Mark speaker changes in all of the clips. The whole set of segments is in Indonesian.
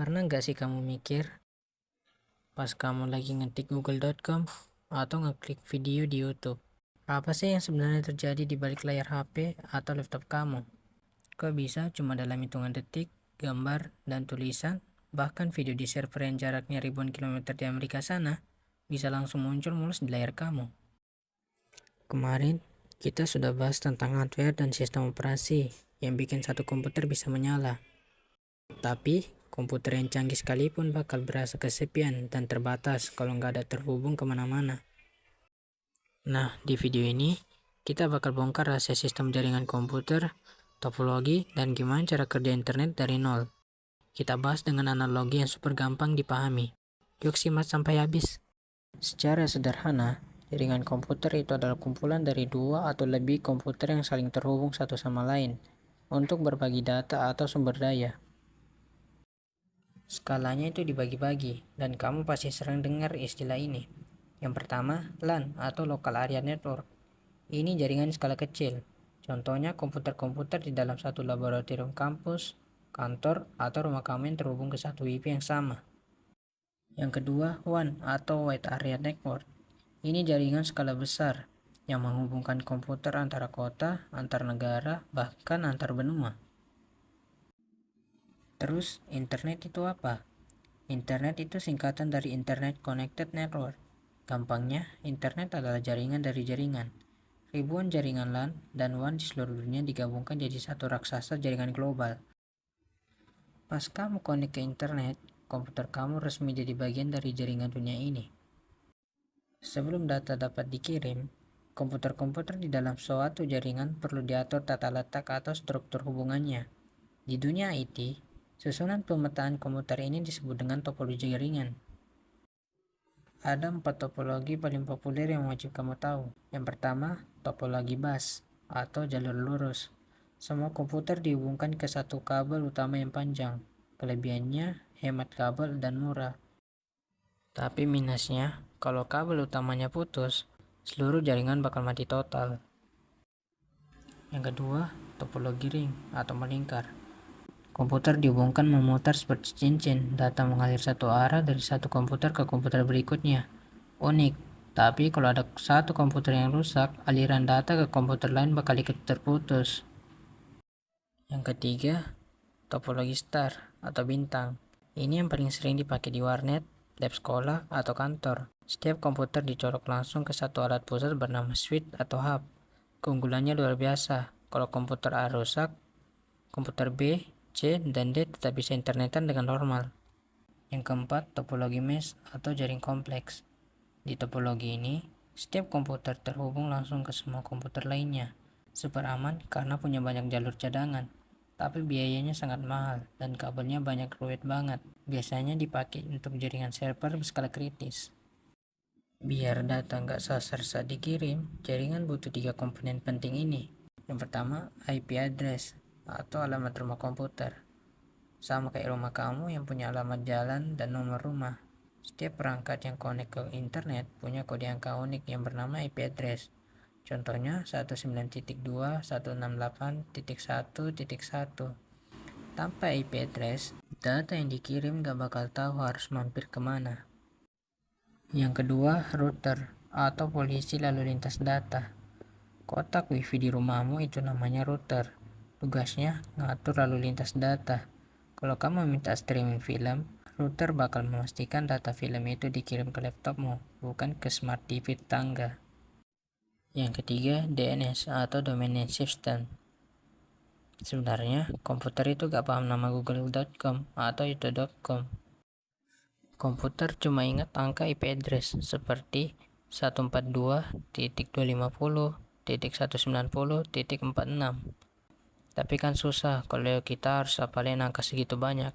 Speaker 1: Pernah nggak sih kamu mikir pas kamu lagi ngetik google.com atau ngeklik video di YouTube, apa sih yang sebenarnya terjadi di balik layar HP atau laptop kamu? Kok bisa cuma dalam hitungan detik, gambar dan tulisan, bahkan video di server yang jaraknya ribuan kilometer di Amerika sana, bisa langsung muncul mulus di layar kamu? Kemarin, kita sudah bahas tentang hardware dan sistem operasi yang bikin satu komputer bisa menyala. Tapi, komputer yang canggih sekalipun bakal berasa kesepian dan terbatas kalau nggak ada terhubung kemana-mana. Nah, di video ini, kita bakal bongkar rahasia sistem jaringan komputer, topologi, dan gimana cara kerja internet dari nol. Kita bahas dengan analogi yang super gampang dipahami. Yuk simak sampai habis. Secara sederhana, jaringan komputer itu adalah kumpulan dari dua atau lebih komputer yang saling terhubung satu sama lain untuk berbagi data atau sumber daya. Skalanya itu dibagi-bagi, dan kamu pasti sering dengar istilah ini. Yang pertama, LAN atau Local Area Network. Ini jaringan skala kecil. Contohnya komputer-komputer di dalam satu laboratorium kampus, kantor, atau rumah kamu yang terhubung ke satu WiFi yang sama. Yang kedua, WAN atau Wide Area Network. Ini jaringan skala besar yang menghubungkan komputer antara kota, antar negara, bahkan antar benua. Terus, internet itu apa? Internet itu singkatan dari Internet Connected Network. Gampangnya, internet adalah jaringan dari jaringan. Ribuan jaringan LAN dan WAN di seluruh dunia digabungkan jadi satu raksasa jaringan global. Pas kamu connect ke internet, komputer kamu resmi jadi bagian dari jaringan dunia ini. Sebelum data dapat dikirim, komputer-komputer di dalam suatu jaringan perlu diatur tata letak atau struktur hubungannya. Di dunia IT, susunan pemetaan komputer ini disebut dengan topologi jaringan. Ada 4 topologi paling populer yang wajib kamu tahu. Yang pertama, topologi bus atau jalur lurus. Semua komputer dihubungkan ke satu kabel utama yang panjang. Kelebihannya, hemat kabel dan murah. Tapi minusnya, kalau kabel utamanya putus, seluruh jaringan bakal mati total. Yang kedua, topologi ring atau melingkar. Komputer dihubungkan memutar seperti cincin, data mengalir satu arah dari satu komputer ke komputer berikutnya. Unik, tapi kalau ada satu komputer yang rusak, aliran data ke komputer lain bakal ikut terputus. Yang ketiga, topologi star atau bintang. Ini yang paling sering dipakai di warnet, lab sekolah, atau kantor. Setiap komputer dicolok langsung ke satu alat pusat bernama switch atau hub. Keunggulannya luar biasa. Kalau komputer A rusak, komputer B, C, dan D tetap bisa internetan dengan normal. Yang keempat, topologi mesh atau jaring kompleks. Di topologi ini, setiap komputer terhubung langsung ke semua komputer lainnya. Super aman karena punya banyak jalur cadangan, tapi biayanya sangat mahal dan kabelnya banyak ruwet banget. Biasanya dipakai untuk jaringan server berskala kritis. Biar data nggak sasar saat dikirim, jaringan butuh 3 komponen penting ini. Yang pertama, IP address atau alamat rumah komputer. Sama kayak rumah kamu yang punya alamat jalan dan nomor rumah. Setiap perangkat yang connect ke internet punya kode angka unik yang bernama IP address. Contohnya 19.2.168.1.1. Tanpa IP address, data yang dikirim gak bakal tahu harus mampir kemana. Yang kedua, router atau polisi lalu lintas data. Kotak wifi di rumahmu itu namanya router. Tugasnya ngatur lalu lintas data. Kalau kamu minta streaming film, router bakal memastikan data film itu dikirim ke laptopmu, bukan ke smart TV tetangga. Yang ketiga, DNS atau Domain Name System. Sebenarnya, komputer itu gak paham nama google.com atau youtube.com. Komputer cuma ingat angka IP address seperti 142.250.190.46. Tapi kan susah kalau kita harus hafalin angka segitu banyak.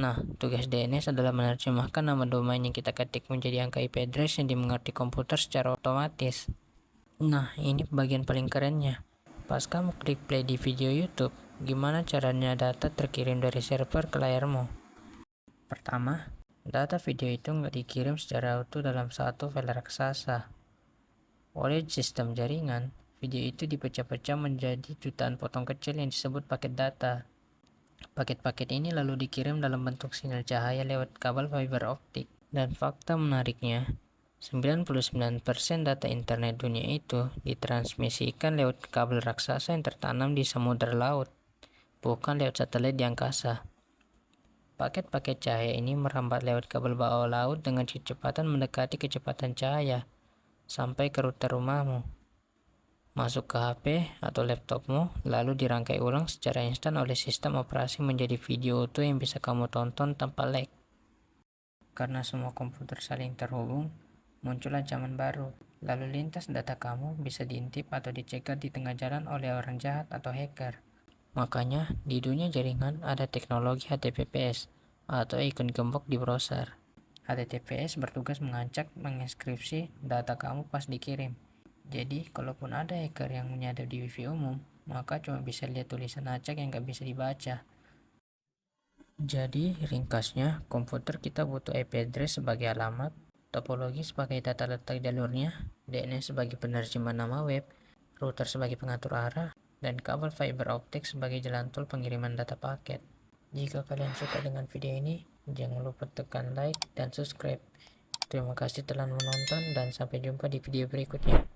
Speaker 1: Nah, tugas DNS adalah menerjemahkan nama domain yang kita ketik menjadi angka IP address yang dimengerti komputer secara otomatis. Nah, ini bagian paling kerennya. Pas kamu klik play di video YouTube, gimana caranya data terkirim dari server ke layarmu? Pertama, data video itu nggak dikirim secara utuh dalam satu file raksasa. Oleh sistem jaringan, video itu dipecah-pecah menjadi jutaan potong kecil yang disebut paket data. Paket-paket ini lalu dikirim dalam bentuk sinyal cahaya lewat kabel fiber optik. Dan fakta menariknya, 99% data internet dunia itu ditransmisikan lewat kabel raksasa yang tertanam di samudera laut, bukan lewat satelit di angkasa. Paket-paket cahaya ini merambat lewat kabel bawah laut dengan kecepatan mendekati kecepatan cahaya sampai ke router rumahmu, masuk ke HP atau laptopmu, lalu dirangkai ulang secara instan oleh sistem operasi menjadi video utuh yang bisa kamu tonton tanpa lag. Karena semua komputer saling terhubung, muncul ancaman baru. Lalu lintas data kamu bisa diintip atau dicegat di tengah jalan oleh orang jahat atau hacker. Makanya, di dunia jaringan ada teknologi HTTPS atau ikon gembok di browser. HTTPS bertugas mengenskripsi data kamu pas dikirim. Jadi, kalaupun ada hacker yang menyadap di wifi umum, maka cuma bisa lihat tulisan acak yang gak bisa dibaca. Jadi, ringkasnya, komputer kita butuh IP address sebagai alamat, topologi sebagai tata letak jalurnya, DNS sebagai penerjemah nama web, router sebagai pengatur arah, dan kabel fiber optik sebagai jalan tol pengiriman data paket. Jika kalian suka dengan video ini, jangan lupa tekan like dan subscribe. Terima kasih telah menonton dan sampai jumpa di video berikutnya.